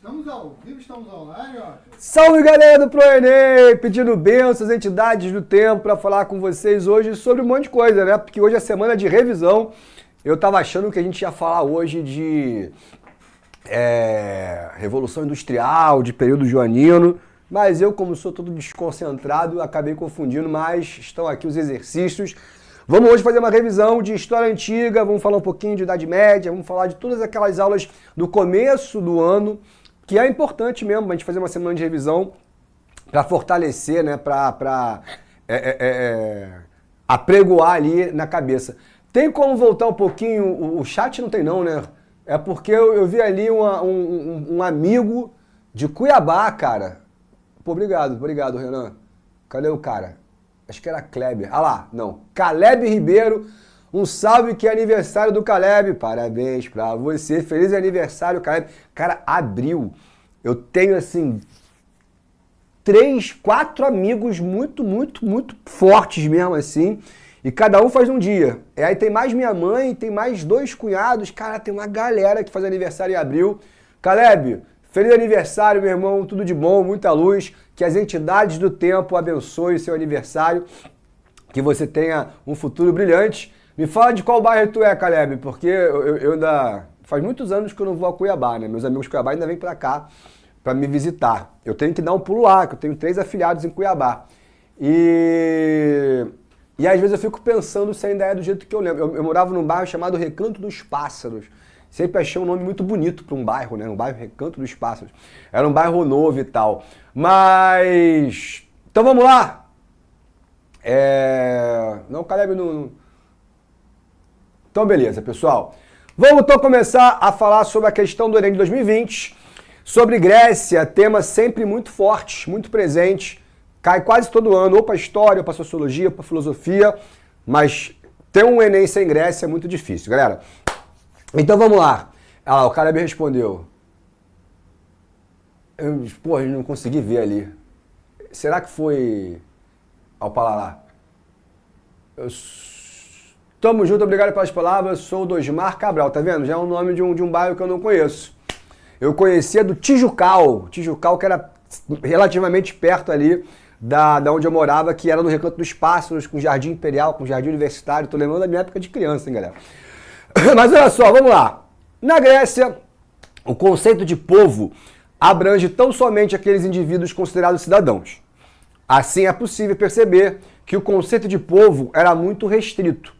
Estamos ao vivo, estamos online, ó. Salve, galera do ProEnem! Pedindo bênçãos, entidades do tempo, para falar com vocês hoje sobre um monte de coisa, né? Porque hoje é semana de revisão. Eu tava achando que a gente ia falar hoje de Revolução Industrial, de período joanino, mas eu, como sou todo desconcentrado, acabei confundindo, mas estão aqui os exercícios. Vamos hoje fazer uma revisão de história antiga, vamos falar um pouquinho de Idade Média, vamos falar de todas aquelas aulas do começo do ano, que é importante mesmo a gente fazer uma semana de revisão para fortalecer, né, para apregoar ali na cabeça. Tem como voltar um pouquinho? O chat não tem não, né? É porque eu vi ali um amigo de Cuiabá, cara. Pô, obrigado, Renan. Cadê o cara? Acho que era Kleber. Ah lá, não. Caleb Ribeiro. Um salve que é aniversário do Caleb. Parabéns pra você. Feliz aniversário, Caleb. Cara, abril. Eu tenho, assim, 3, 4 amigos muito fortes mesmo, assim. E cada um faz um dia. E aí tem mais minha mãe, tem mais 2 cunhados. Cara, tem uma galera que faz aniversário em abril. Caleb, feliz aniversário, meu irmão. Tudo de bom, muita luz. Que as entidades do tempo abençoem o seu aniversário. Que você tenha um futuro brilhante. Me fala de qual bairro tu é, Caleb, porque eu ainda... Faz muitos anos que eu não vou a Cuiabá, né? Meus amigos de Cuiabá ainda vêm pra cá pra me visitar. Eu tenho que dar um pulo lá, que eu tenho 3 afiliados em Cuiabá. E às vezes eu fico pensando se ainda é do jeito que eu lembro. Eu morava num bairro chamado Recanto dos Pássaros. Sempre achei um nome muito bonito para um bairro, né? Um bairro Recanto dos Pássaros. Era um bairro novo e tal. Mas... Então vamos lá! Não, Caleb não... Então beleza, pessoal. Vamos então começar a falar sobre a questão do Enem de 2020. Sobre Grécia, tema sempre muito forte, muito presente. Cai quase todo ano, ou para história, ou para sociologia, ou para filosofia. Mas ter um Enem sem Grécia é muito difícil, galera. Então vamos lá. Ah lá, o cara me respondeu. Eu não consegui ver ali. Será que foi ao Palalá? Tamo junto, obrigado pelas palavras. Sou o Dosmar Cabral, tá vendo? Já é o nome de um bairro que eu não conheço. Eu conhecia do Tijucal. Tijucal, que era relativamente perto ali da onde eu morava, que era no Recanto dos Pássaros, com Jardim Imperial, com Jardim Universitário. Tô lembrando da minha época de criança, hein, galera? Mas olha só, vamos lá. Na Grécia, o conceito de povo abrange tão somente aqueles indivíduos considerados cidadãos. Assim é possível perceber que o conceito de povo era muito restrito.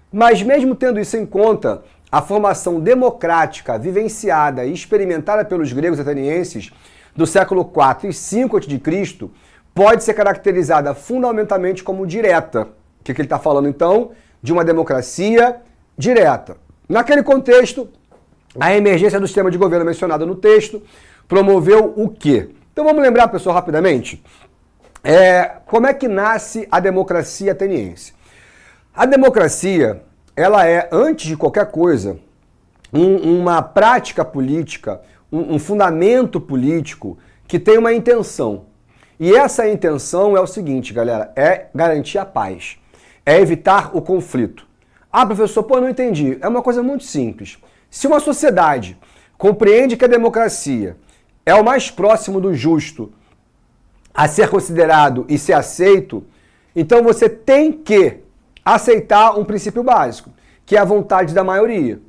Mas mesmo tendo isso em conta, a formação democrática, vivenciada e experimentada pelos gregos atenienses do século IV e V a.C., pode ser caracterizada fundamentalmente como direta. O que ele está falando, então? De uma democracia direta. Naquele contexto, a emergência do sistema de governo mencionado no texto promoveu o quê? Então vamos lembrar, pessoal, rapidamente, como é que nasce a democracia ateniense. A democracia, ela é, antes de qualquer coisa, uma prática política, um fundamento político que tem uma intenção. E essa intenção é o seguinte, galera, é garantir a paz, é evitar o conflito. Ah, professor, não entendi. É uma coisa muito simples. Se uma sociedade compreende que a democracia é o mais próximo do justo a ser considerado e ser aceito, então você tem que aceitar um princípio básico, que é a vontade da maioria.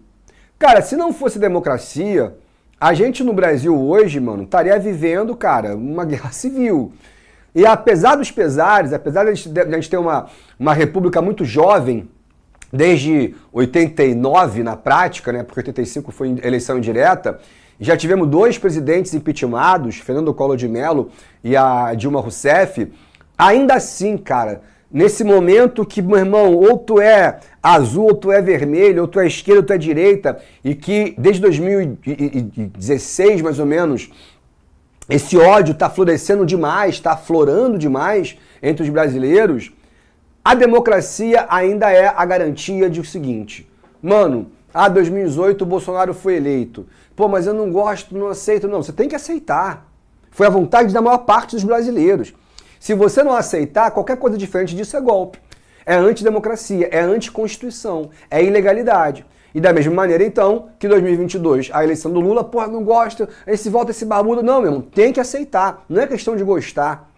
Cara, se não fosse democracia, a gente no Brasil hoje, mano, estaria vivendo, cara, uma guerra civil. E apesar dos pesares, apesar de a gente ter uma república muito jovem, desde 89 na prática, né, porque 85 foi eleição indireta, já tivemos 2 presidentes impeachmentados, Fernando Collor de Mello e a Dilma Rousseff. Ainda assim, cara, nesse momento que, meu irmão, ou tu é azul, ou tu é vermelho, ou tu é esquerda, ou tu é direita, e que desde 2016, mais ou menos, esse ódio está florescendo demais, está aflorando demais entre os brasileiros, a democracia ainda é a garantia de o seguinte, mano, 2018 o Bolsonaro foi eleito, mas eu não gosto, não aceito, não, você tem que aceitar. Foi a vontade da maior parte dos brasileiros. Se você não aceitar, qualquer coisa diferente disso é golpe. É antidemocracia, é anticonstituição, é ilegalidade. E da mesma maneira, então, que 2022, a eleição do Lula, porra, não gosta, esse voto, esse barbudo. Não, meu irmão, tem que aceitar. Não é questão de gostar.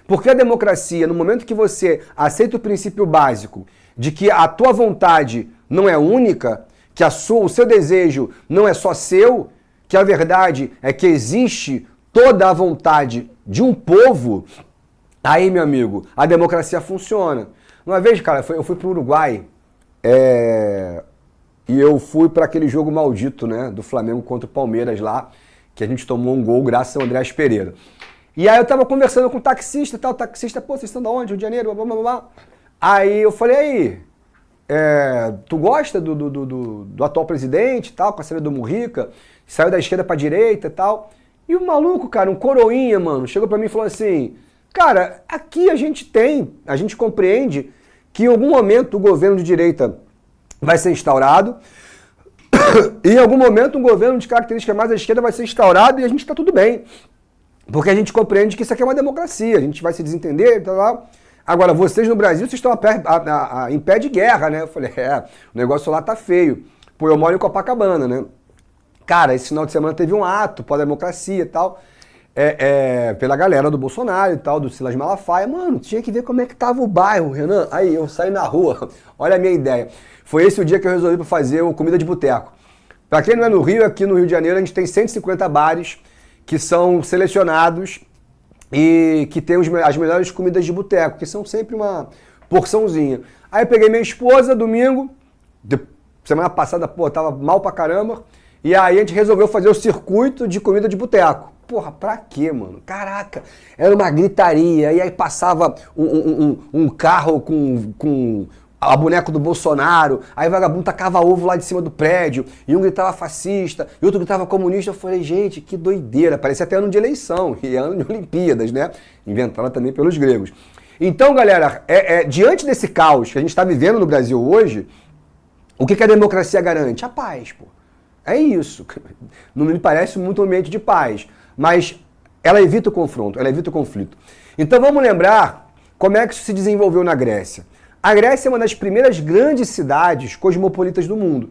Porque a democracia, no momento que você aceita o princípio básico de que a tua vontade não é única, que o seu desejo não é só seu, que a verdade é que existe toda a vontade de um povo, aí, meu amigo, a democracia funciona. Uma vez, cara, eu fui pro Uruguai e eu fui para aquele jogo maldito, né, do Flamengo contra o Palmeiras lá, que a gente tomou um gol graças ao Andrés Pereira. E aí eu tava conversando com o taxista e tal, o taxista, pô, vocês estão de onde? Rio de Janeiro, blá, blá, blá, blá. Aí eu falei, aí, tu gosta do atual presidente e tal, com a saída do Mujica, saiu da esquerda pra direita e tal. E o maluco, cara, um coroinha, mano, chegou pra mim e falou assim, cara, aqui a gente compreende que em algum momento o governo de direita vai ser instaurado, e em algum momento um governo de característica mais à esquerda vai ser instaurado e a gente tá tudo bem. Porque a gente compreende que isso aqui é uma democracia, a gente vai se desentender, tal, tal. Agora, vocês no Brasil, vocês estão em pé de guerra, né? Eu falei, o negócio lá tá feio. Pô, eu moro em Copacabana, né? Cara, esse final de semana teve um ato pós-democracia e tal, pela galera do Bolsonaro e tal, do Silas Malafaia. Mano, tinha que ver como é que tava o bairro, Renan. Aí, eu saí na rua, olha a minha ideia. Foi esse o dia que eu resolvi fazer o Comida de Boteco. Pra quem não é no Rio, aqui no Rio de Janeiro, a gente tem 150 bares que são selecionados e que tem as melhores comidas de boteco, que são sempre uma porçãozinha. Aí eu peguei minha esposa, domingo, semana passada, pô, tava mal pra caramba, e aí a gente resolveu fazer o circuito de comida de boteco. Porra, pra quê, mano? Caraca, era uma gritaria, e aí passava um carro com a boneca do Bolsonaro, aí o vagabundo tacava ovo lá de cima do prédio, e um gritava fascista, e outro gritava comunista. Eu falei, gente, que doideira, parecia até ano de eleição, e ano de Olimpíadas, né? Inventada também pelos gregos. Então, galera, diante desse caos que a gente está vivendo no Brasil hoje, o que a democracia garante? A paz, pô. É isso. Não me parece muito um ambiente de paz, mas ela evita o confronto, ela evita o conflito. Então vamos lembrar como é que isso se desenvolveu na Grécia. A Grécia é uma das primeiras grandes cidades cosmopolitas do mundo,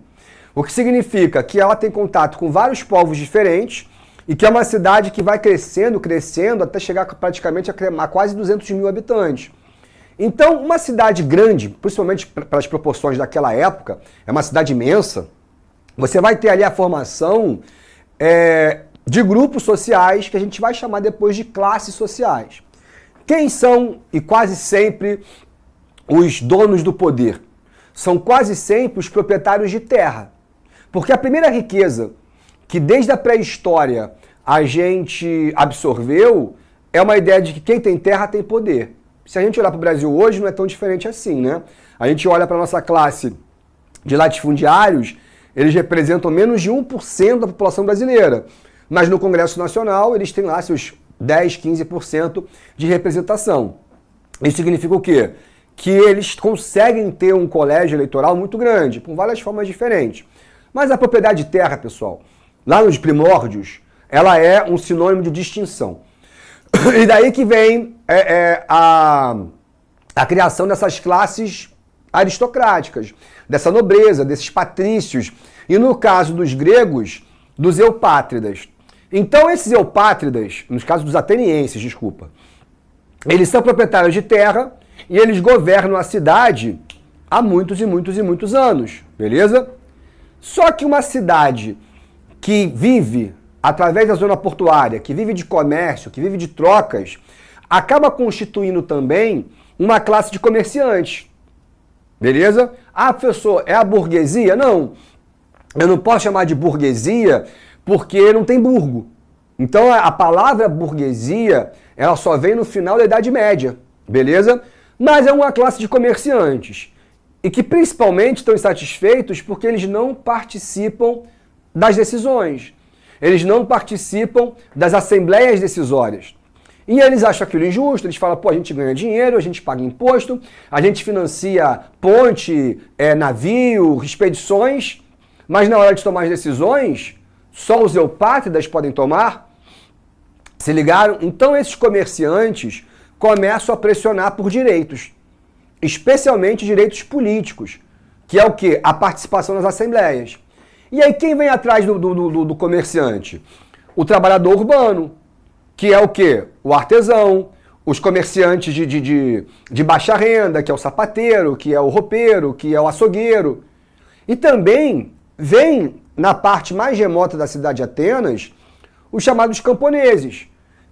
o que significa que ela tem contato com vários povos diferentes e que é uma cidade que vai crescendo, até chegar praticamente a quase 200 mil habitantes. Então, uma cidade grande, principalmente pelas proporções daquela época, é uma cidade imensa, você vai ter ali a formação de grupos sociais que a gente vai chamar depois de classes sociais. Quem são, e quase sempre, os donos do poder? São quase sempre os proprietários de terra. Porque a primeira riqueza que desde a pré-história a gente absorveu é uma ideia de que quem tem terra tem poder. Se a gente olhar para o Brasil hoje, não é tão diferente assim, né? A gente olha para a nossa classe de latifundiários, eles representam menos de 1% da população brasileira. Mas no Congresso Nacional, eles têm lá seus 10, 15% de representação. Isso significa o quê? Que eles conseguem ter um colégio eleitoral muito grande, com várias formas diferentes. Mas a propriedade de terra, pessoal, lá nos primórdios, ela é um sinônimo de distinção. E daí que vem a criação dessas classes aristocráticas, dessa nobreza, desses patrícios, e no caso dos gregos, dos eupátridas. Então esses eupátridas, no caso dos atenienses, desculpa, eles são proprietários de terra e eles governam a cidade há muitos e muitos e muitos anos, beleza? Só que uma cidade que vive através da zona portuária, que vive de comércio, que vive de trocas, acaba constituindo também uma classe de comerciantes, beleza? Ah, professor, é a burguesia? Não, eu não posso chamar de burguesia porque não tem burgo. Então a palavra burguesia, ela só vem no final da Idade Média, beleza? Mas é uma classe de comerciantes e que principalmente estão insatisfeitos porque eles não participam das decisões. Eles não participam das assembleias decisórias. E eles acham aquilo injusto, eles falam, pô, a gente ganha dinheiro, a gente paga imposto, a gente financia ponte, navio, expedições, mas na hora de tomar as decisões, só os eupátridas podem tomar. Se ligaram? Então esses comerciantes começam a pressionar por direitos, especialmente direitos políticos. que é o quê? A participação nas assembleias. E aí quem vem atrás do comerciante? O trabalhador urbano, que é o quê? O artesão, os comerciantes de baixa renda, que é o sapateiro, que é o roupeiro, que é o açougueiro. E também vem, na parte mais remota da cidade de Atenas, os chamados camponeses,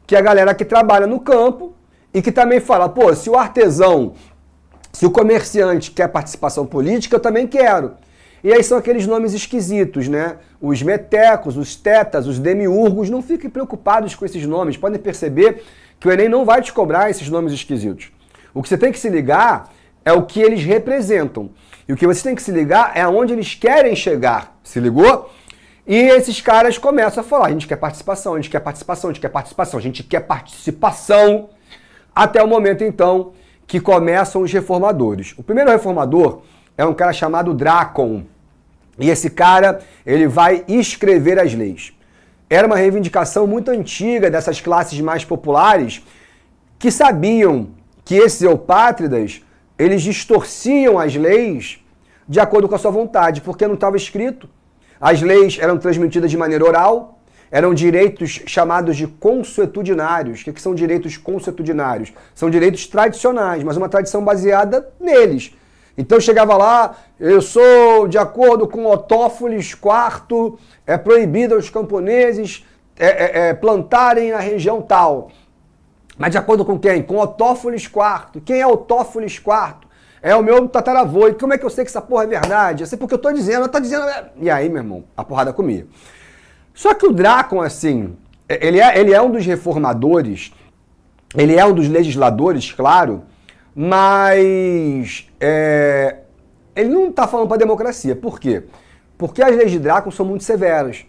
que é a galera que trabalha no campo e que também fala, pô, se o artesão, se o comerciante quer participação política, eu também quero. E aí são aqueles nomes esquisitos, né? Os metecos, os tetas, os demiurgos, não fiquem preocupados com esses nomes. Podem perceber que o Enem não vai te cobrar esses nomes esquisitos. O que você tem que se ligar é o que eles representam. E o que você tem que se ligar é aonde eles querem chegar. Se ligou? E esses caras começam a falar, a gente quer participação, a gente quer participação, a gente quer participação, a gente quer participação, até o momento, então, que começam os reformadores. O primeiro reformador é um cara chamado Drácon. E esse cara, ele vai escrever as leis. Era uma reivindicação muito antiga dessas classes mais populares que sabiam que esses eupátridas, eles distorciam as leis de acordo com a sua vontade, porque não estava escrito. As leis eram transmitidas de maneira oral, eram direitos chamados de consuetudinários. O que são direitos consuetudinários? São direitos tradicionais, mas uma tradição baseada neles. Então chegava lá, eu sou de acordo com Otófolis IV, é proibido aos camponeses plantarem na região tal. Mas de acordo com quem? Com Otófolis IV. Quem é Otófolis IV? É o meu tataravô. E como é que eu sei que essa porra é verdade? Eu sei porque eu tô dizendo, dizendo. E aí, meu irmão, a porrada comia. Só que o Drácon, assim, ele é um dos reformadores, ele é um dos legisladores, claro, mas ele não está falando para a democracia. Por quê? Porque as leis de Drácon são muito severas.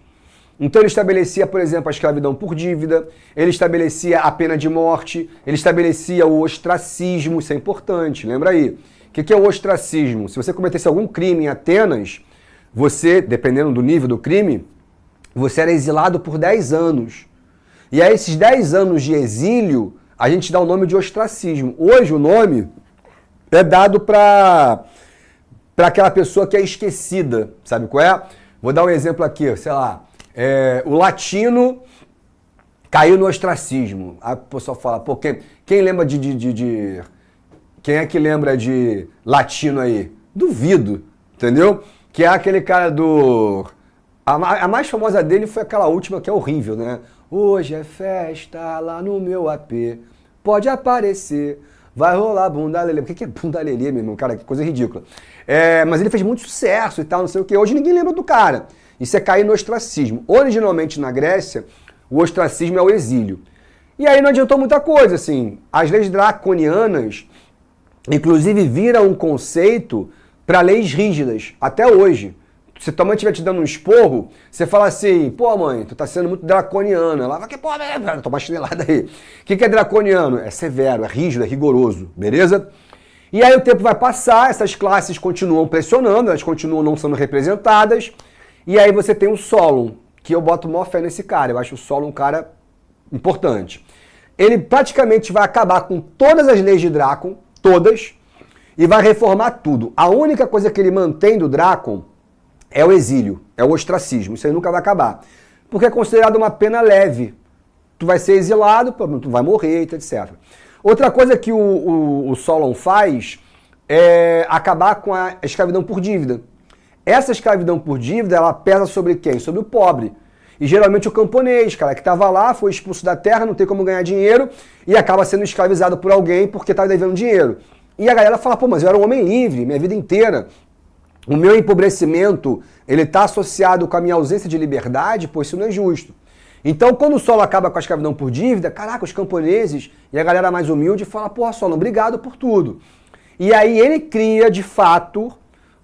Então ele estabelecia, por exemplo, a escravidão por dívida, ele estabelecia a pena de morte, ele estabelecia o ostracismo, isso é importante, lembra aí. O que é o ostracismo? Se você cometesse algum crime em Atenas, você, dependendo do nível do crime, você era exilado por 10 anos. E a esses 10 anos de exílio, a gente dá o nome de ostracismo. Hoje o nome é dado para aquela pessoa que é esquecida, sabe qual é? Vou dar um exemplo aqui, sei lá, o latino caiu no ostracismo. Aí o pessoal fala, pô, quem lembra quem é que lembra de latino aí? Duvido, entendeu? Que é aquele cara do... A mais famosa dele foi aquela última que é horrível, né? Hoje é festa lá no meu AP, pode aparecer, vai rolar bunda lelê. O que é bunda lelê, meu irmão? Cara, que coisa ridícula. Mas ele fez muito sucesso e tal, não sei o quê. Hoje ninguém lembra do cara. Isso é cair no ostracismo. Originalmente na Grécia, o ostracismo é o exílio. E aí não adiantou muita coisa, assim. As leis draconianas, inclusive, viram um conceito para leis rígidas, até hoje. Se tua mãe estiver te dando um esporro, você fala assim, pô mãe, tu tá sendo muito draconiano. Ela vai, que porra, toma uma chinelada aí. O que é draconiano? É severo, é rígido, é rigoroso, beleza? E aí o tempo vai passar, essas classes continuam pressionando, elas continuam não sendo representadas, e aí você tem o Solon, que eu boto maior fé nesse cara, eu acho o Solon um cara importante. Ele praticamente vai acabar com todas as leis de Drácon, todas, e vai reformar tudo. A única coisa que ele mantém do Drácon é o exílio, é o ostracismo, isso aí nunca vai acabar. Porque é considerado uma pena leve. Tu vai ser exilado, tu vai morrer, etc. Outra coisa que o Solon faz é acabar com a escravidão por dívida. Essa escravidão por dívida, ela pesa sobre quem? Sobre o pobre. E geralmente o camponês, cara, que estava lá, foi expulso da terra, não tem como ganhar dinheiro e acaba sendo escravizado por alguém porque estava devendo dinheiro. E a galera fala, pô, mas eu era um homem livre, minha vida inteira. O meu empobrecimento, ele está associado com a minha ausência de liberdade, pô, isso não é justo. Então, quando o Solon acaba com a escravidão por dívida, caraca, os camponeses e a galera mais humilde fala, porra, Solon, obrigado por tudo. E aí ele cria, de fato,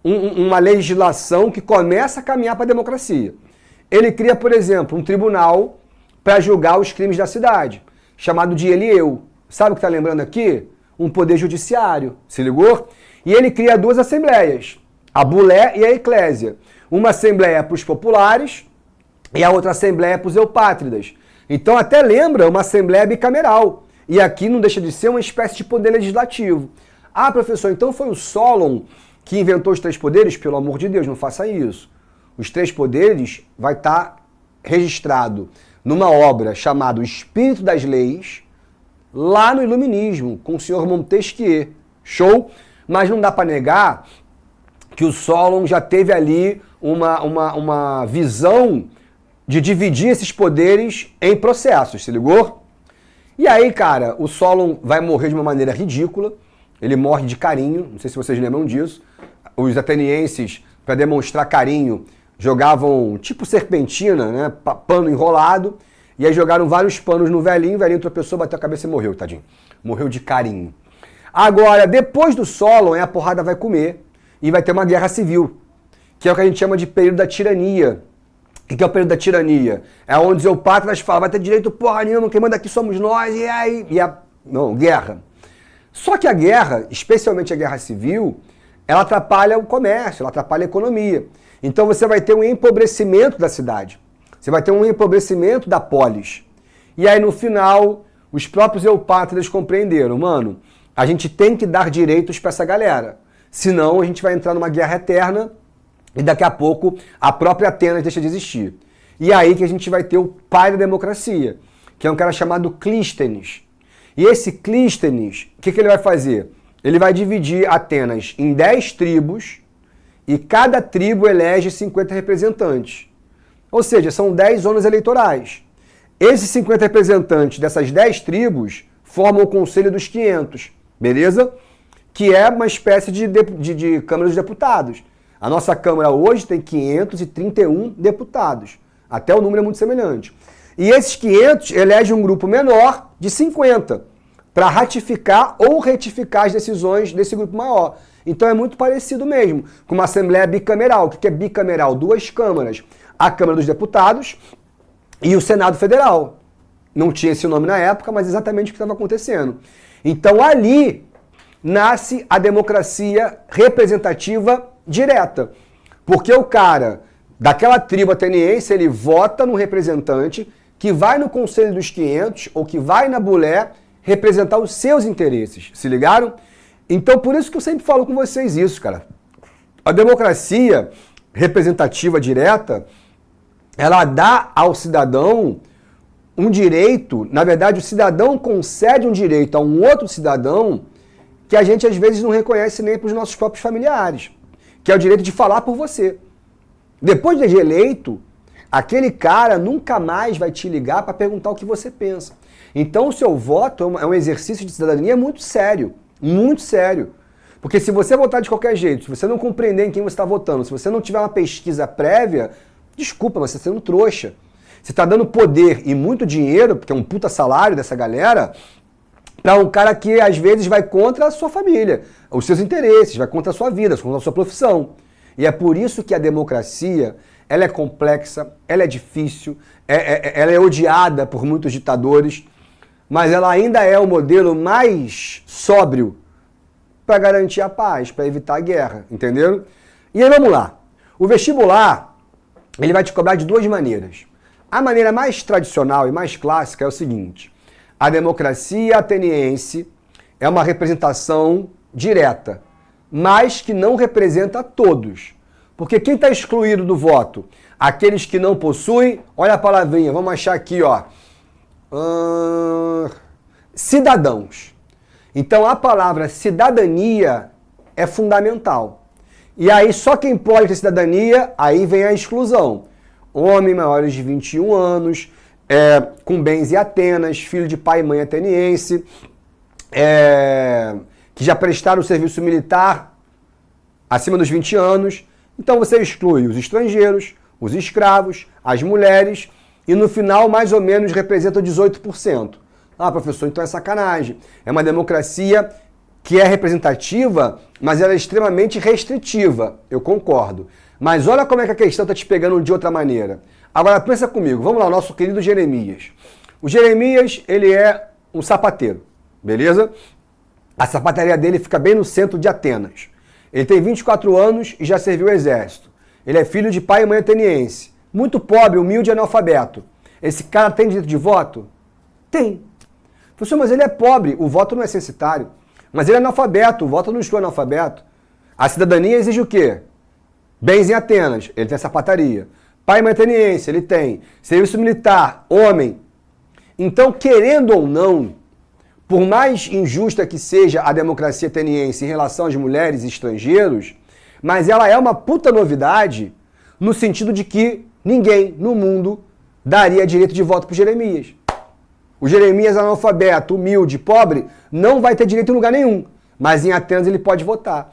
uma legislação que começa a caminhar para a democracia. Ele cria, por exemplo, um tribunal para julgar os crimes da cidade, chamado de Elieu. Sabe o que está lembrando aqui? Um poder judiciário, se ligou? E ele cria 2 assembleias, a Bulé e a Eclésia. Uma assembleia para os populares e a outra assembleia para os eupátridas. Então até lembra uma assembleia bicameral. E aqui não deixa de ser uma espécie de poder legislativo. Ah, professor, então foi o Solon que inventou os 3 poderes, pelo amor de Deus, não faça isso. Os 3 poderes vai estar registrado numa obra chamada O Espírito das Leis, lá no Iluminismo, com o senhor Montesquieu. Show? Mas não dá para negar que o Solon já teve ali uma visão de dividir esses poderes em processos, se ligou? E aí, cara, o Solon vai morrer de uma maneira ridícula, ele morre de carinho, não sei se vocês lembram disso. Os atenienses, para demonstrar carinho, jogavam tipo serpentina, né, pano enrolado, e aí jogaram vários panos no velhinho, o velhinho tropeçou, bateu a cabeça e morreu, tadinho. Morreu de carinho. Agora, depois do Solon, a porrada vai comer e vai ter uma guerra civil, que é o que a gente chama de período da tirania. O que é o período da tirania? É onde os eupátridas falam, vai ter direito porra nenhuma, quem manda aqui somos nós, e aí... Não, guerra. Só que a guerra, especialmente a guerra civil, ela atrapalha o comércio, ela atrapalha a economia. Então você vai ter um empobrecimento da cidade. Você vai ter um empobrecimento da polis. E aí no final, os próprios eupátridas compreenderam, mano, a gente tem que dar direitos para essa galera. Senão a gente vai entrar numa guerra eterna e daqui a pouco a própria Atenas deixa de existir. E aí que a gente vai ter o pai da democracia, que é um cara chamado Clístenes. E esse Clístenes, o que ele vai fazer? Ele vai dividir Atenas em 10 tribos e cada tribo elege 50 representantes. Ou seja, são 10 zonas eleitorais. Esses 50 representantes dessas 10 tribos formam o Conselho dos 500, beleza? Que é uma espécie de Câmara dos Deputados. A nossa Câmara hoje tem 531 deputados. Até o número é muito semelhante. E esses 500 elegem um grupo menor de 50 para ratificar ou retificar as decisões desse grupo maior. Então é muito parecido mesmo com uma Assembleia bicameral. O que é bicameral? 2 câmaras. A Câmara dos Deputados e o Senado Federal. Não tinha esse nome na época, mas exatamente o que estava acontecendo. Então ali nasce a democracia representativa direta. Porque o cara daquela tribo ateniense, ele vota no representante que vai no Conselho dos 500 ou que vai na Bulé representar os seus interesses. Se ligaram? Então por isso que eu sempre falo com vocês isso, cara. A democracia representativa direta, ela dá ao cidadão um direito, na verdade o cidadão concede um direito a um outro cidadão que a gente às vezes não reconhece nem para os nossos próprios familiares, que é o direito de falar por você. Depois de eleito, aquele cara nunca mais vai te ligar para perguntar o que você pensa. Então o seu voto é um exercício de cidadania muito sério, muito sério. Porque se você votar de qualquer jeito, se você não compreender em quem você está votando, se você não tiver uma pesquisa prévia, desculpa, mas você está sendo trouxa. Você está dando poder e muito dinheiro, porque é um puta salário dessa galera, para um cara que às vezes vai contra a sua família, os seus interesses, vai contra a sua vida, contra a sua profissão. E é por isso que a democracia, ela é complexa, ela é difícil, ela é odiada por muitos ditadores, mas ela ainda é o modelo mais sóbrio para garantir a paz, para evitar a guerra, entenderam? E aí vamos lá. O vestibular, ele vai te cobrar de 2 maneiras. A maneira mais tradicional e mais clássica é o seguinte: a democracia ateniense é uma representação direta, mas que não representa todos. Porque quem está excluído do voto? Aqueles que não possuem, olha a palavrinha, vamos achar aqui, ó. Cidadãos. Então a palavra cidadania é fundamental. E aí só quem pode ter cidadania, aí vem a exclusão. Homens maiores de 21 anos, com bens em Atenas, filho de pai e mãe ateniense, que já prestaram serviço militar acima dos 20 anos. Então você exclui os estrangeiros, os escravos, as mulheres e no final mais ou menos representa 18%. Ah, professor, então é sacanagem. É uma democracia que é representativa, mas ela é extremamente restritiva. Eu concordo. Mas olha como é que a questão está te pegando de outra maneira. Agora pensa comigo, vamos lá, o nosso querido Jeremias. O Jeremias, ele é um sapateiro, beleza? A sapataria dele fica bem no centro de Atenas. Ele tem 24 anos e já serviu o exército. Ele é filho de pai e mãe ateniense. Muito pobre, humilde e analfabeto. Esse cara tem direito de voto? Tem. Professor, mas ele é pobre, o voto não é censitário. Mas ele é analfabeto, o voto não exclui analfabeto. A cidadania exige o quê? Bens em Atenas, ele tem a sapataria. Pai ateniense, ele tem. Serviço militar, homem. Então, querendo ou não, por mais injusta que seja a democracia ateniense em relação às mulheres e estrangeiros, mas ela é uma puta novidade no sentido de que ninguém no mundo daria direito de voto para Jeremias. O Jeremias analfabeto, humilde, pobre, não vai ter direito em lugar nenhum. Mas em Atenas ele pode votar.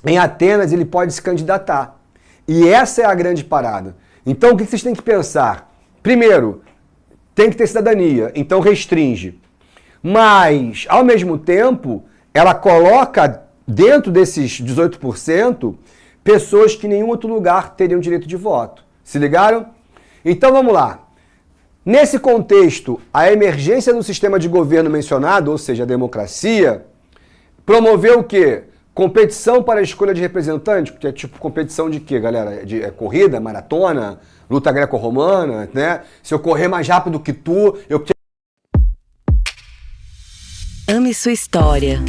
Em Atenas ele pode se candidatar. E essa é a grande parada. Então o que vocês têm que pensar? Primeiro, tem que ter cidadania, então restringe. Mas, ao mesmo tempo, ela coloca dentro desses 18% pessoas que em nenhum outro lugar teriam direito de voto. Se ligaram? Então vamos lá. Nesse contexto, a emergência do sistema de governo mencionado, ou seja, a democracia, promoveu o quê? Competição para a escolha de representante, que é tipo competição de quê, galera? De corrida, maratona, luta greco-romana, né? Se eu correr mais rápido que tu, eu... Ame sua história.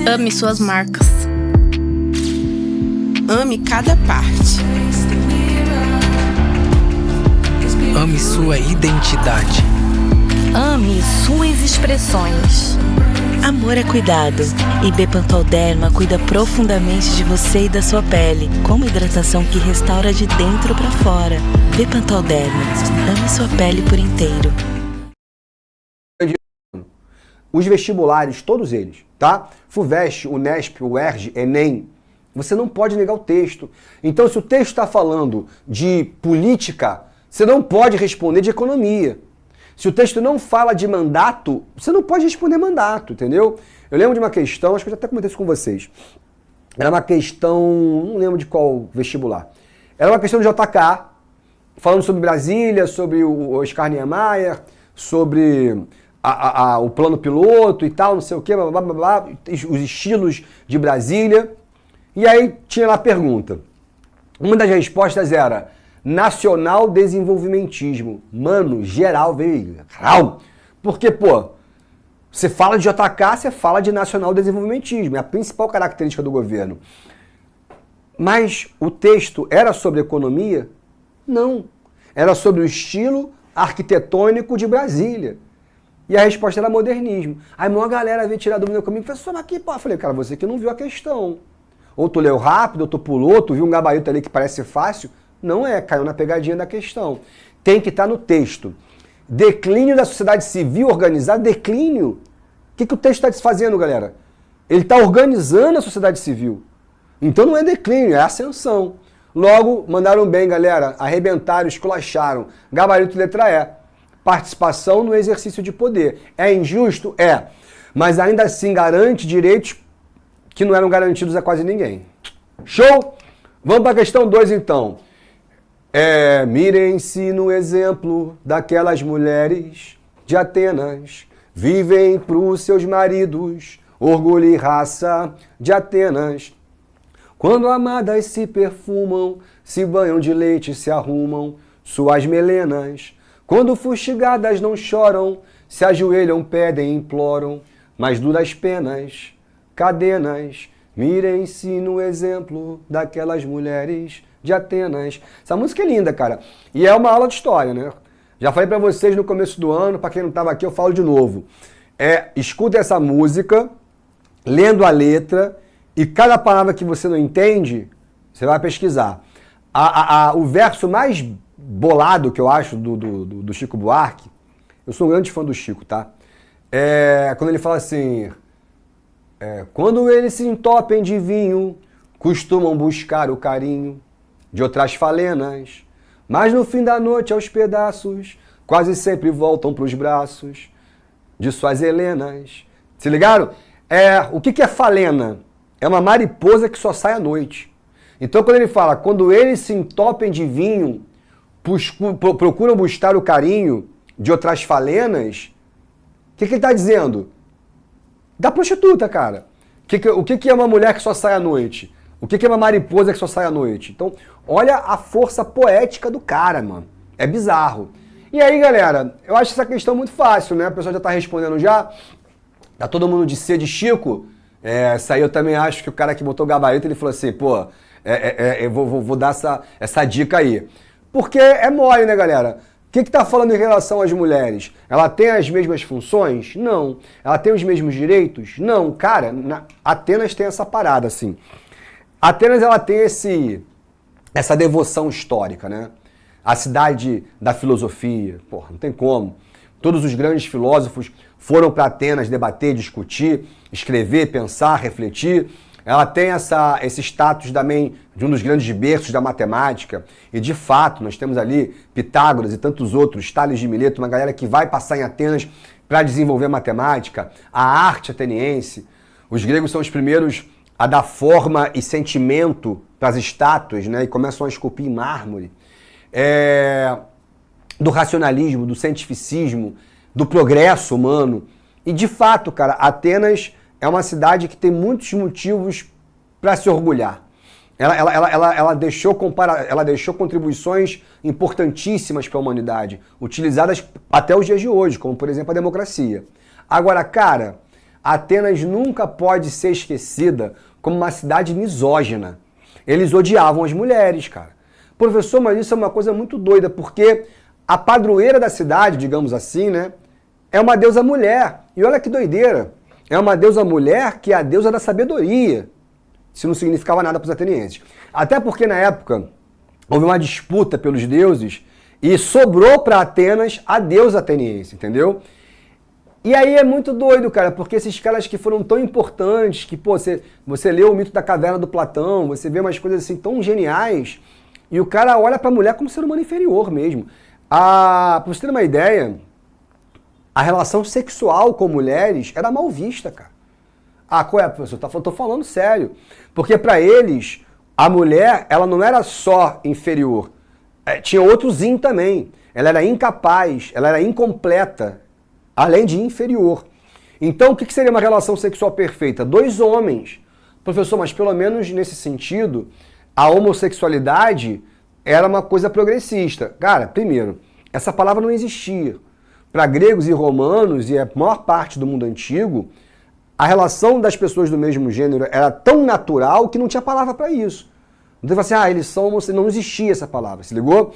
Ame suas marcas. Ame cada parte. Ame sua identidade. Ame suas expressões. Amor é cuidado. E Bepantol Derma cuida profundamente de você e da sua pele, com uma hidratação que restaura de dentro para fora. Bepantol Derma. Ame sua pele por inteiro. Os vestibulares, todos eles, tá? FUVEST, UNESP, UERJ, ENEM, você não pode negar o texto. Então, se o texto está falando de política, você não pode responder de economia. Se o texto não fala de mandato, você não pode responder mandato, entendeu? Eu lembro de uma questão, acho que eu já até comentei isso com vocês. Era uma questão, não lembro de qual vestibular. Era uma questão de JK, falando sobre Brasília, sobre o Oscar Niemeyer, sobre o plano piloto e tal, não sei o quê, blá, blá, blá, blá, os estilos de Brasília. E aí tinha lá a pergunta. Uma das respostas era nacional desenvolvimentismo. Mano, geral veio. Porque, pô, você fala de JK, você fala de nacional desenvolvimentismo. É a principal característica do governo. Mas o texto era sobre economia? Não. Era sobre o estilo arquitetônico de Brasília. E a resposta era modernismo. Aí uma galera veio tirar dúvida comigo e falou, só aqui, pô. Eu falei, cara, você que não viu a questão. Ou tu leu rápido, ou tu pulou, tu viu um gabarito ali que parece fácil. Não é, caiu na pegadinha da questão. Tem que estar no texto. Declínio da sociedade civil organizada, declínio. O que o texto está fazendo, galera? Ele está organizando a sociedade civil. Então não é declínio, é ascensão. Logo, mandaram bem, galera. Arrebentaram, esculacharam. Gabarito letra E. Participação no exercício de poder. É injusto? É. Mas ainda assim garante direitos que não eram garantidos a quase ninguém. Show? Vamos para a questão 2 então. Mirem-se no exemplo daquelas mulheres de Atenas. Vivem pros seus maridos, orgulho e raça de Atenas. Quando amadas se perfumam, se banham de leite, se arrumam suas melenas. Quando fustigadas não choram, se ajoelham, pedem, imploram, mas duras penas, cadenas. Mirem-se no exemplo daquelas mulheres de Atenas. Essa música é linda, cara. E é uma aula de história, né? Já falei pra vocês no começo do ano, pra quem não tava aqui, eu falo de novo. Escuta essa música, lendo a letra, e cada palavra que você não entende, você vai pesquisar. O verso mais bolado que eu acho do Chico Buarque, eu sou um grande fã do Chico, tá? Quando ele fala assim, quando eles se entopem de vinho, costumam buscar o carinho de outras falenas, mas no fim da noite aos pedaços, quase sempre voltam pros braços de suas helenas. Se ligaram? O que é falena? É uma mariposa que só sai à noite. Então quando ele fala, quando eles se entopem de vinho, procuram buscar o carinho de outras falenas, o que ele está dizendo? Da prostituta, cara. O que é uma mulher que só sai à noite? O que é uma mariposa que só sai à noite? Então, olha a força poética do cara, mano. É bizarro. E aí, galera, eu acho essa questão muito fácil, né? A pessoa já está respondendo já. Tá todo mundo de C de Chico. Essa aí eu também acho que o cara que botou o gabarito, ele falou assim, pô, eu vou dar essa dica aí. Porque é mole, né, galera? O que tá falando em relação às mulheres? Ela tem as mesmas funções? Não. Ela tem os mesmos direitos? Não. Cara, Atenas tem essa parada, assim. Atenas, ela tem essa devoção histórica, né? A cidade da filosofia, porra, não tem como. Todos os grandes filósofos foram para Atenas debater, discutir, escrever, pensar, refletir. Ela tem esse status também de um dos grandes berços da matemática. E, de fato, nós temos ali Pitágoras e tantos outros, Tales de Mileto, uma galera que vai passar em Atenas para desenvolver matemática, a arte ateniense. Os gregos são os primeiros a dar forma e sentimento para as estátuas, né? E começam a esculpir em mármore. Do racionalismo, do cientificismo, do progresso humano. E, de fato, cara, Atenas é uma cidade que tem muitos motivos para se orgulhar. Ela deixou contribuições importantíssimas para a humanidade, utilizadas até os dias de hoje, como, por exemplo, a democracia. Agora, cara, Atenas nunca pode ser esquecida como uma cidade misógina. Eles odiavam as mulheres, cara. Professor, mas isso é uma coisa muito doida, porque a padroeira da cidade, digamos assim, né, é uma deusa mulher. E olha que doideira. É uma deusa mulher que é a deusa da sabedoria. Isso não significava nada para os atenienses. Até porque, na época, houve uma disputa pelos deuses e sobrou para Atenas a deusa ateniense, entendeu? E aí é muito doido, cara, porque esses caras que foram tão importantes, que, pô, você lê o mito da caverna do Platão, você vê umas coisas assim tão geniais, e o cara olha para a mulher como ser humano inferior mesmo. Para você ter uma ideia, a relação sexual com mulheres era mal vista, cara. Ah, qual é, professor? Tô falando sério. Porque para eles, a mulher, ela não era só inferior. Tinha outros in também. Ela era incapaz, ela era incompleta, além de inferior. Então, o que seria uma relação sexual perfeita? Dois homens. Professor, mas pelo menos nesse sentido, a homossexualidade era uma coisa progressista. Cara, primeiro, essa palavra não existia. Para gregos e romanos e a maior parte do mundo antigo, a relação das pessoas do mesmo gênero era tão natural que não tinha palavra para isso. Então você fala assim, eles são homossexuais. Não existia essa palavra, se ligou?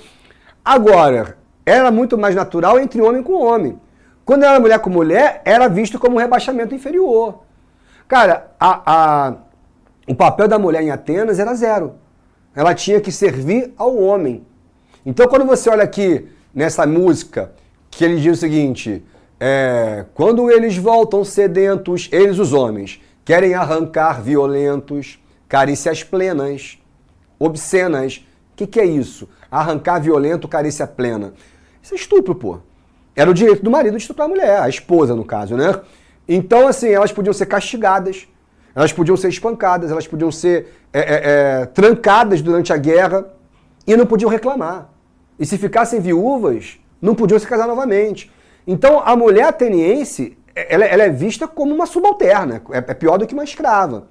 Agora, era muito mais natural entre homem com homem. Quando era mulher com mulher, era visto como um rebaixamento inferior. Cara, o papel da mulher em Atenas era zero. Ela tinha que servir ao homem. Então, quando você olha aqui nessa música, que ele diz o seguinte, quando eles voltam sedentos, eles, os homens, querem arrancar violentos, carícias plenas, obscenas. O que é isso? Arrancar violento, carícia plena. Isso é estupro, pô. Era o direito do marido de estuprar a mulher, a esposa, no caso, né? Então, assim, elas podiam ser castigadas, elas podiam ser espancadas, elas podiam ser trancadas durante a guerra e não podiam reclamar. E se ficassem viúvas, não podiam se casar novamente. Então, a mulher ateniense, ela é vista como uma subalterna, é pior do que uma escrava.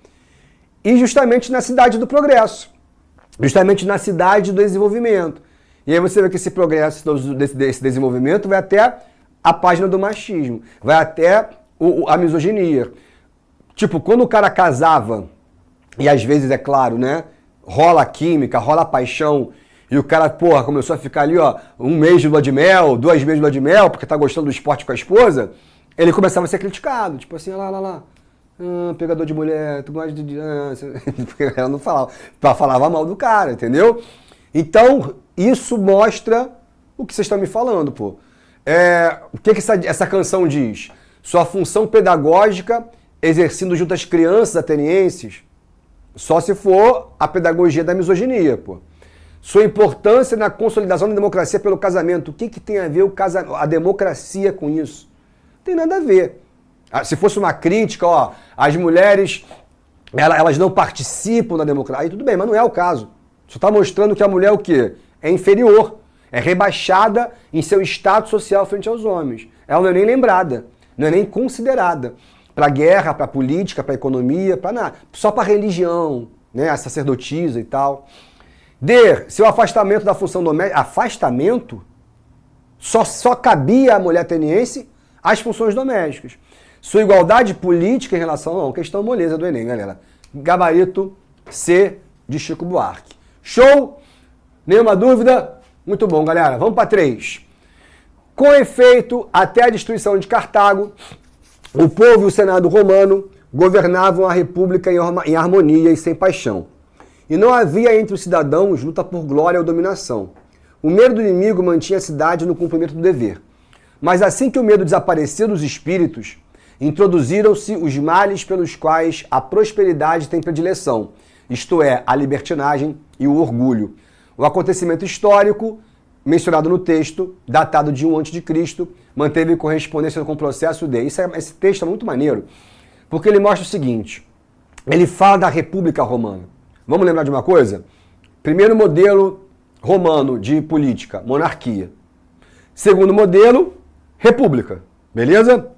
E justamente na cidade do progresso, justamente na cidade do desenvolvimento. E aí você vê que esse progresso, desse desenvolvimento, vai até a página do machismo, vai até a misoginia. Tipo, quando o cara casava, e às vezes, é claro, né, rola a química, rola a paixão, e o cara, porra, começou a ficar ali, ó, 1 mês de lua de mel, 2 meses de lua de mel, porque tá gostando do esporte com a esposa, ele começava a ser criticado, tipo assim, lá, pegador de mulher, tu gosta de... porque ela não falava, falava mal do cara, entendeu? Então, isso mostra o que vocês estão me falando, pô. O que essa canção diz? Sua função pedagógica exercendo junto às crianças atenienses, só se for a pedagogia da misoginia, pô. Sua importância na consolidação da democracia pelo casamento. O que tem a ver a democracia com isso? Não tem nada a ver. Se fosse uma crítica, ó, as mulheres, elas não participam da democracia. Aí tudo bem, mas não é o caso. Só está mostrando que a mulher é o quê? É inferior. É rebaixada em seu status social frente aos homens. Ela não é nem lembrada, não é nem considerada. Para a guerra, para a política, para a economia, para nada. Só para a religião, né? A sacerdotisa e tal. Seu afastamento da função doméstica. Afastamento? Só cabia à mulher ateniense as funções domésticas. Sua igualdade política em relação... Não, questão moleza do Enem, galera. Gabarito C de Chico Buarque. Show? Nenhuma dúvida? Muito bom, galera. Vamos para 3. Com efeito, até a destruição de Cartago, o povo e o Senado romano governavam a república em harmonia e sem paixão. E não havia entre os cidadãos luta por glória ou dominação. O medo do inimigo mantinha a cidade no cumprimento do dever. Mas assim que o medo desapareceu dos espíritos, introduziram-se os males pelos quais a prosperidade tem predileção, isto é, a libertinagem e o orgulho. O acontecimento histórico, mencionado no texto, datado de 1 a.C., manteve correspondência com o processo de... Esse texto é muito maneiro, porque ele mostra o seguinte, ele fala da República Romana. Vamos lembrar de uma coisa? Primeiro modelo romano de política, monarquia. Segundo modelo, república. Beleza?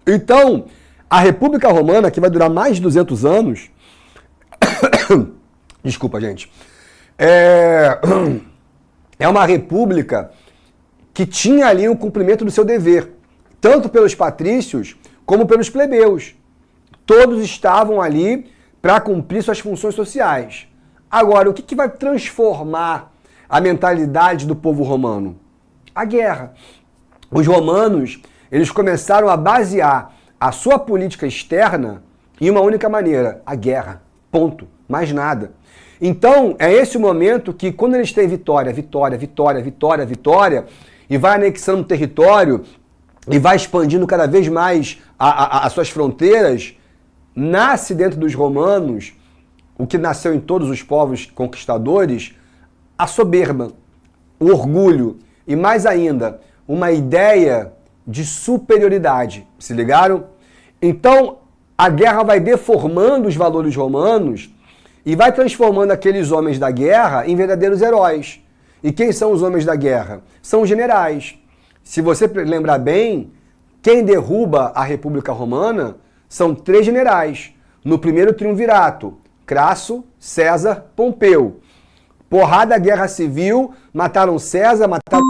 Então, a República Romana, que vai durar mais de 200 anos... Desculpa, gente. É uma república que tinha ali o cumprimento do seu dever, tanto pelos patrícios como pelos plebeus. Todos estavam ali para cumprir suas funções sociais. Agora, o que vai transformar a mentalidade do povo romano? A guerra. Os romanos, eles começaram a basear a sua política externa em uma única maneira, a guerra. Ponto. Mais nada. Então, é esse o momento que, quando eles têm vitória, e vai anexando território, e vai expandindo cada vez mais as suas fronteiras, nasce dentro dos romanos, o que nasceu em todos os povos conquistadores, a soberba, o orgulho e, mais ainda, uma ideia de superioridade. Se ligaram? Então, a guerra vai deformando os valores romanos e vai transformando aqueles homens da guerra em verdadeiros heróis. E quem são os homens da guerra? São os generais. Se você lembrar bem, quem derruba a República Romana são 3 generais. No primeiro triunvirato, Crasso, César, Pompeu. Porrada, guerra civil, mataram César, mataram...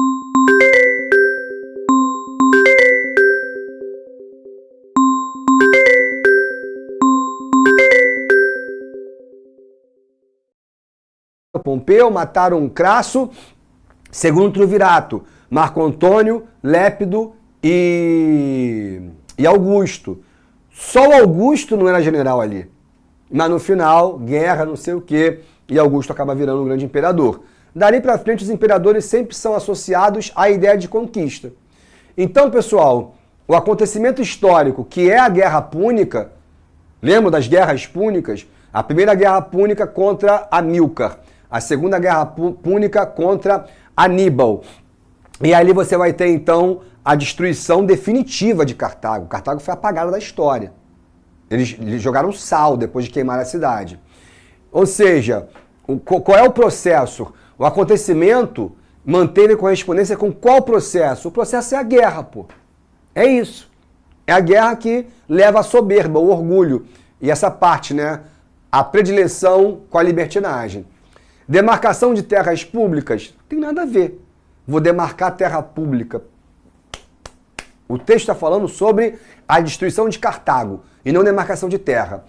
Pompeu, mataram Crasso, segundo triunvirato, Marco Antônio, Lépido e Augusto. Só o Augusto não era general ali. Mas no final, guerra, não sei o quê, e Augusto acaba virando um grande imperador. Dali para frente, os imperadores sempre são associados à ideia de conquista. Então, pessoal, o acontecimento histórico, que é a Guerra Púnica, lembra das guerras púnicas? A primeira Guerra Púnica contra Amílcar. A Segunda Guerra Púnica contra Aníbal. E ali você vai ter, então, a destruição definitiva de Cartago. Cartago foi apagada da história. Eles jogaram sal depois de queimar a cidade. Ou seja, qual é o processo? O acontecimento manteve correspondência com qual processo? O processo é a guerra, pô. É isso. É a guerra que leva a soberba, o orgulho. E essa parte, né? A predileção com a libertinagem. Demarcação de terras públicas? Tem nada a ver. Vou demarcar terra pública. O texto está falando sobre a destruição de Cartago e não demarcação de terra.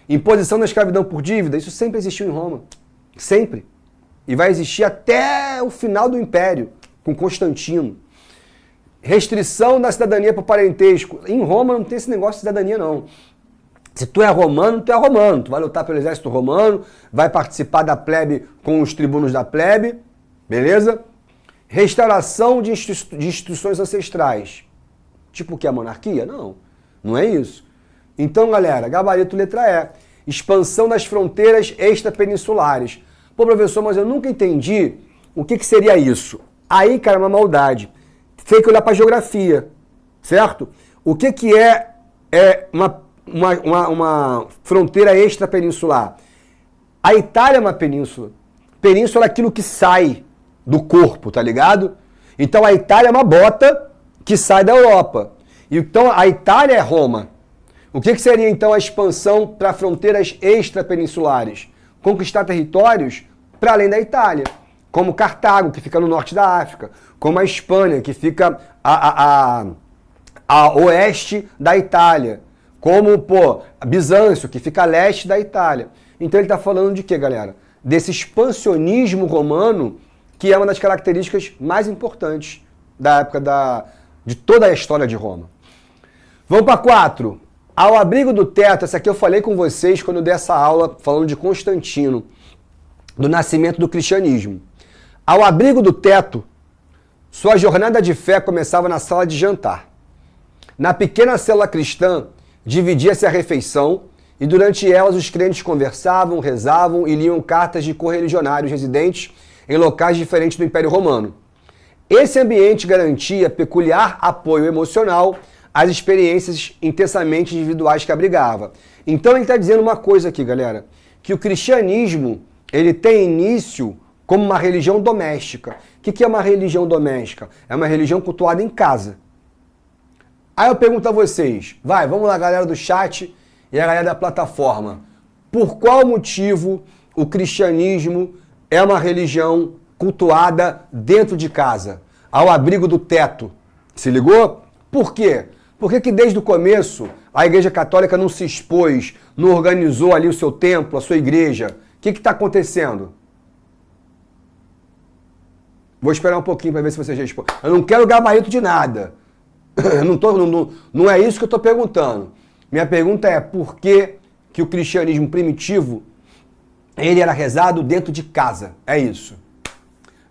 Imposição da escravidão por dívida, isso sempre existiu em Roma. Sempre. E vai existir até o final do Império, com Constantino. Restrição da cidadania por parentesco. Em Roma não tem esse negócio de cidadania, não. Se tu é romano, tu é romano. Tu vai lutar pelo exército romano, vai participar da plebe com os tribunos da plebe, beleza? Restauração de instituições ancestrais. Tipo o que? A monarquia? Não, não é isso. Então, galera, gabarito letra E. Expansão das fronteiras extrapeninsulares. Pô, professor, mas eu nunca entendi o que seria isso. Aí, cara, é uma maldade. Tem que olhar para a geografia, certo? O que é uma fronteira extrapeninsular? A Itália é uma península. Península é aquilo que sai do corpo, tá ligado? Então a Itália é uma bota que sai da Europa. Então a Itália é Roma. O que seria então a expansão para fronteiras extrapeninsulares? Conquistar territórios para além da Itália, como Cartago, que fica no norte da África, como a Espanha, que fica a oeste da Itália, como, Bizâncio, que fica a leste da Itália. Então ele está falando de quê, galera? Desse expansionismo romano, que é uma das características mais importantes da época de toda a história de Roma. Vamos para 4. Ao abrigo do teto, essa aqui eu falei com vocês quando eu dei essa aula falando de Constantino, do nascimento do cristianismo. Ao abrigo do teto, sua jornada de fé começava na sala de jantar. Na pequena célula cristã, dividia-se a refeição e durante elas os crentes conversavam, rezavam e liam cartas de correligionários residentes em locais diferentes do Império Romano. Esse ambiente garantia peculiar apoio emocional às experiências intensamente individuais que abrigava. Então ele está dizendo uma coisa aqui, galera, que o cristianismo ele tem início como uma religião doméstica. O que é uma religião doméstica? É uma religião cultuada em casa. Aí eu pergunto a vocês, vamos lá, galera do chat e a galera da plataforma, por qual motivo o cristianismo é uma religião cultuada dentro de casa, ao abrigo do teto? Se ligou? Por quê? Por que desde o começo a Igreja Católica não se expôs, não organizou ali o seu templo, a sua igreja? O que está acontecendo? Vou esperar um pouquinho para ver se vocês respondem. Eu não quero gabarito de nada. Não é isso que eu estou perguntando. Minha pergunta é por que o cristianismo primitivo ele era rezado dentro de casa? É isso.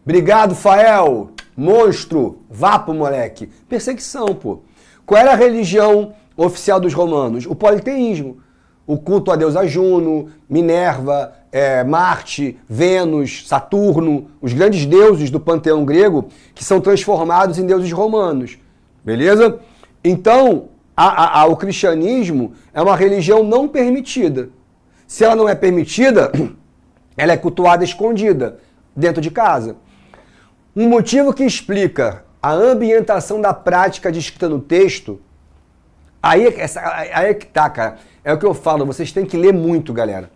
Obrigado, Fael. Monstro. Vapo, moleque. Perseguição, pô. Qual era a religião oficial dos romanos? O politeísmo. O culto a deusa Juno, Minerva, Marte, Vênus, Saturno, os grandes deuses do panteão grego que são transformados em deuses romanos. Beleza? Então, o cristianismo é uma religião não permitida. Se ela não é permitida, ela é cultuada escondida, dentro de casa. Um motivo que explica a ambientação da prática descrita no texto, aí é que tá, cara. É o que eu falo, vocês têm que ler muito, galera.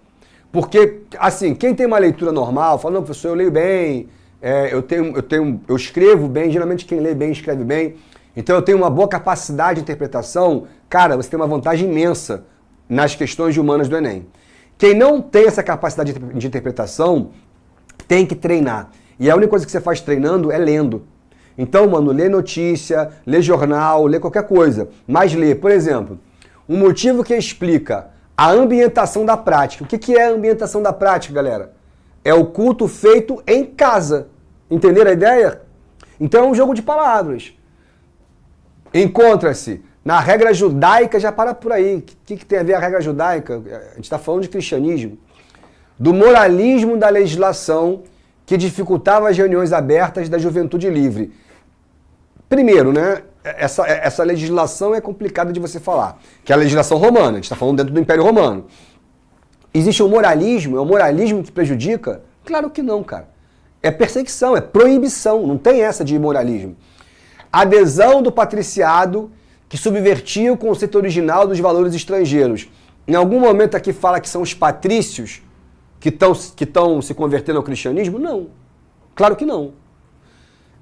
Porque, assim, quem tem uma leitura normal, fala, não, professor, eu leio bem, eu escrevo bem, geralmente quem lê bem, escreve bem. Então eu tenho uma boa capacidade de interpretação, cara, você tem uma vantagem imensa nas questões humanas do Enem. Quem não tem essa capacidade de interpretação, tem que treinar. E a única coisa que você faz treinando é lendo. Então, mano, lê notícia, lê jornal, lê qualquer coisa. Mas lê, por exemplo, um motivo que explica a ambientação da prática. O que é a ambientação da prática, galera? É o culto feito em casa. Entenderam a ideia? Então é um jogo de palavras. Encontra-se na regra judaica, já para por aí. O que tem a ver a regra judaica? A gente está falando de cristianismo. Do moralismo da legislação que dificultava as reuniões abertas da juventude livre. Primeiro, né? Essa legislação é complicada de você falar, que é a legislação romana, a gente está falando dentro do Império Romano. Existe o moralismo, é o moralismo que prejudica? Claro que não, cara. É perseguição, é proibição, não tem essa de moralismo. Adesão do patriciado que subvertia o conceito original dos valores estrangeiros. Em algum momento aqui fala que são os patrícios que estão se convertendo ao cristianismo? Não, claro que não.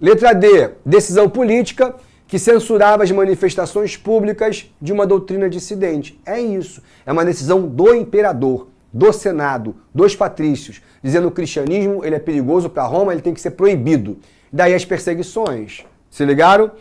Letra D, decisão política que censurava as manifestações públicas de uma doutrina dissidente. É isso. É uma decisão do imperador, do Senado, dos patrícios, dizendo que o cristianismo ele é perigoso para Roma, ele tem que ser proibido. Daí as perseguições. Se ligaram?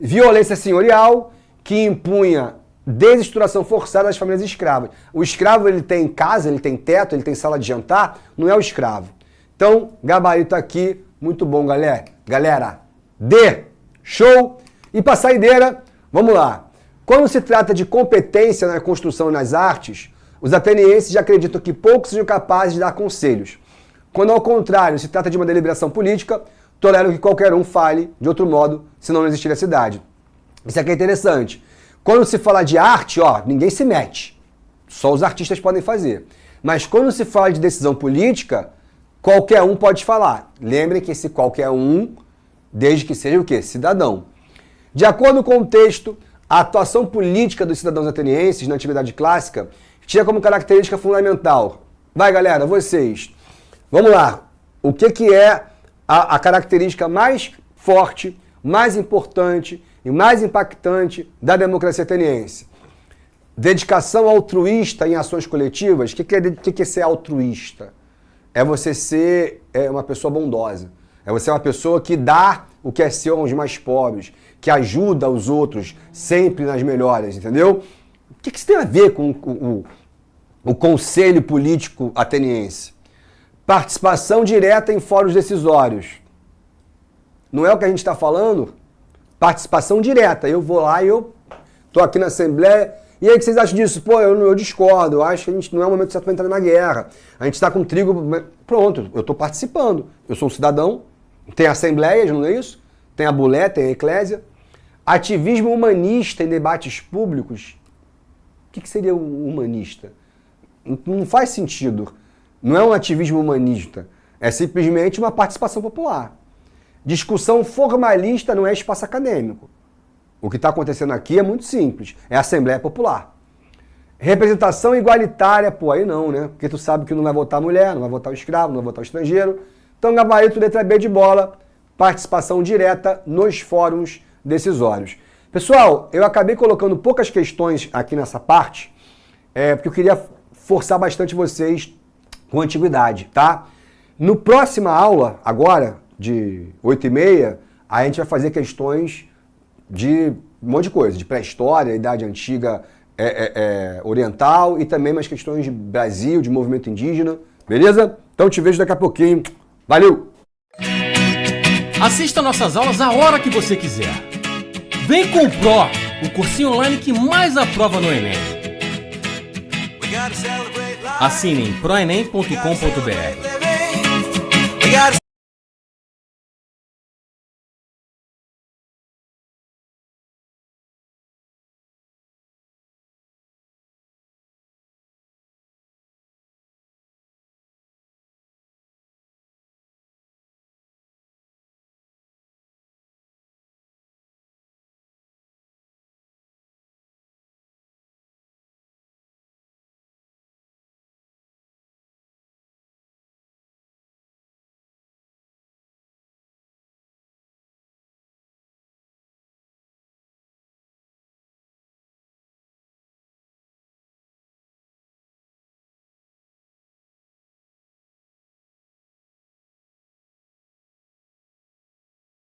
Violência senhorial que impunha desestruturação forçada das famílias escravas. O escravo ele tem casa, ele tem teto, ele tem sala de jantar, não é o escravo. Então, gabarito aqui, muito bom, galera. Galera, D, show! E para a saideira, vamos lá. Quando se trata de competência na construção e nas artes, os atenienses já acreditam que poucos sejam capazes de dar conselhos. Quando, ao contrário, se trata de uma deliberação política, toleram que qualquer um fale de outro modo, senão não existiria cidade. Isso aqui é interessante. Quando se fala de arte, ninguém se mete. Só os artistas podem fazer. Mas quando se fala de decisão política, qualquer um pode falar. Lembrem que esse qualquer um, desde que seja o quê? Cidadão. De acordo com o texto, a atuação política dos cidadãos atenienses na Antiguidade Clássica tinha como característica fundamental. Vai, galera, vocês. Vamos lá. O que é a característica mais forte, mais importante e mais impactante da democracia ateniense. Dedicação altruísta em ações coletivas. O que é ser altruísta? É você ser uma pessoa bondosa. É você ser uma pessoa que dá o que é seu aos mais pobres, que ajuda os outros sempre nas melhores, entendeu? O que isso tem a ver com o conselho político ateniense? Participação direta em fóruns decisórios. Não é o que a gente está falando? Participação direta. Eu vou lá e eu estou aqui na Assembleia. E aí, o que vocês acham disso? Pô, eu discordo. Eu acho que a gente não é o momento certo para entrar na guerra. A gente está com trigo... Pronto, eu estou participando. Eu sou um cidadão. Tem assembleias, não é isso? Tem a bulé, tem a eclésia. Ativismo humanista em debates públicos. O que seria um humanista? Não faz sentido. Não é um ativismo humanista. É simplesmente uma participação popular. Discussão formalista não é espaço acadêmico. O que está acontecendo aqui é muito simples. É a Assembleia Popular. Representação igualitária, pô, aí não, né? Porque tu sabe que não vai votar mulher, não vai votar o escravo, não vai votar o estrangeiro. Então, gabarito, letra B de bola, participação direta nos fóruns decisórios. Pessoal, eu acabei colocando poucas questões aqui nessa parte, porque eu queria forçar bastante vocês com antiguidade, tá? No próxima aula, agora, de 8h30, a gente vai fazer questões de um monte de coisa, de pré-história, idade antiga oriental e também mais questões de Brasil, de movimento indígena, beleza? Então te vejo daqui a pouquinho. Valeu! Assista nossas aulas a hora que você quiser. Vem com o Pro, o cursinho online que mais aprova no Enem. Assine em proenem.com.br.